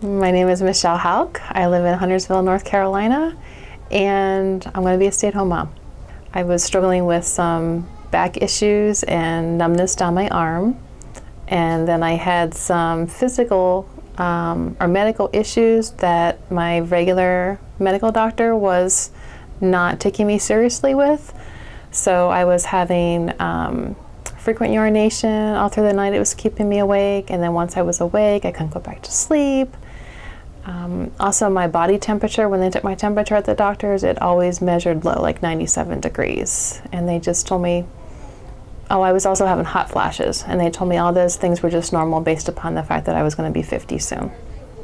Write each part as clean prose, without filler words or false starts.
My name is Michelle Hauk. I live in Huntersville, North Carolina, and I'm going to be a stay-at-home mom. I was struggling with some back issues and numbness down my arm, and then I had some physical or medical issues that my regular medical doctor was not taking me seriously with. So I was having frequent urination all through the night. It was keeping me awake, and then once I was awake, I couldn't go back to sleep. Also, my body temperature, when they took my temperature at the doctor's, it always measured low, like 97 degrees. And they just told me, oh, I was also having hot flashes. And they told me all those things were just normal based upon the fact that I was going to be 50 soon.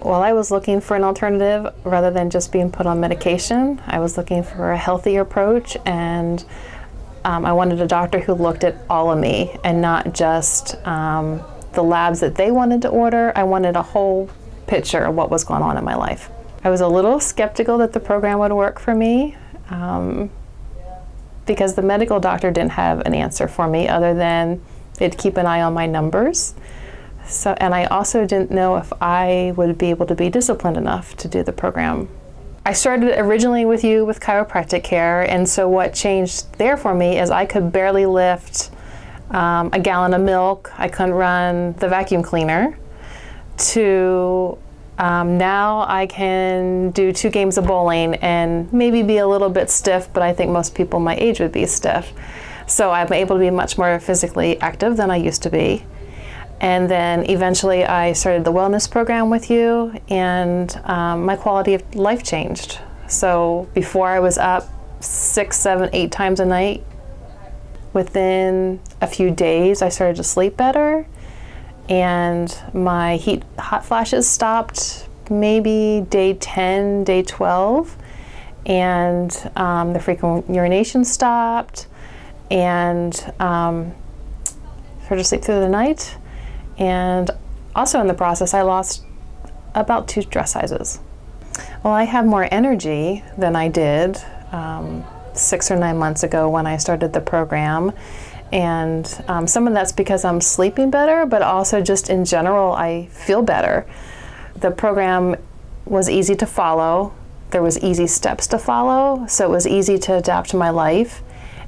While I was looking for an alternative, rather than just being put on medication, I was looking for a healthier approach, and I wanted a doctor who looked at all of me and not just the labs that they wanted to order. I wanted a whole picture of what was going on in my life. I was a little skeptical that the program would work for me because the medical doctor didn't have an answer for me other than it'd keep an eye on my numbers. And I also didn't know if I would be able to be disciplined enough to do the program. I started originally with you with chiropractic care, and so what changed there for me is I could barely lift a gallon of milk. I couldn't run the vacuum cleaner. To now I can do 2 games of bowling and maybe be a little bit stiff, but I think most people my age would be stiff. So I'm able to be much more physically active than I used to be. And then eventually I started the wellness program with you, and my quality of life changed. So before I was up 6, 7, 8 times a night. Within a few days I started to sleep better, and my hot flashes stopped maybe day 10, day 12, and the frequent urination stopped, and started to sleep through the night. And also in the process, I lost about 2 dress sizes. Well, I have more energy than I did 6 or 9 months ago when I started the program. And some of that's because I'm sleeping better, but also just in general, I feel better. The program was easy to follow. There was easy steps to follow, so it was easy to adapt to my life.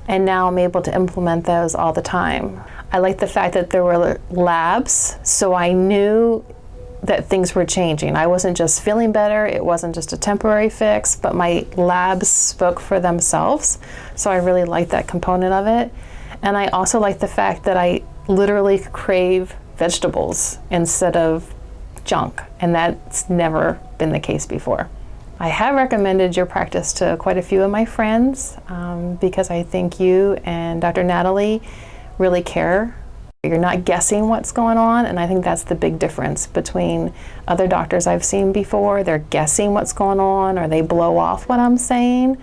And now I'm able to implement those all the time. I like the fact that there were labs, so I knew that things were changing. I wasn't just feeling better, it wasn't just a temporary fix, but my labs spoke for themselves. So I really like that component of it. And I also like the fact that I literally crave vegetables instead of junk, and that's never been the case before. I have recommended your practice to quite a few of my friends because I think you and Dr. Natalie really care. You're not guessing what's going on, and I think that's the big difference between other doctors I've seen before. They're guessing what's going on, or they blow off what I'm saying.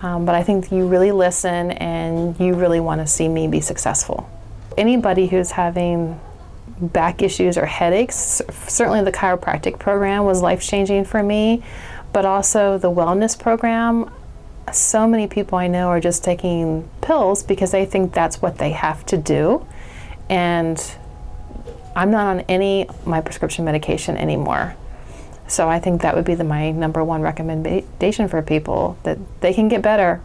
But I think you really listen, and you really want to see me be successful. Anybody who's having back issues or headaches, certainly the chiropractic program was life-changing for me, but also the wellness program. So many people I know are just taking pills because they think that's what they have to do. And I'm not on any of my prescription medication anymore. So I think that would be my number one recommendation for people, that they can get better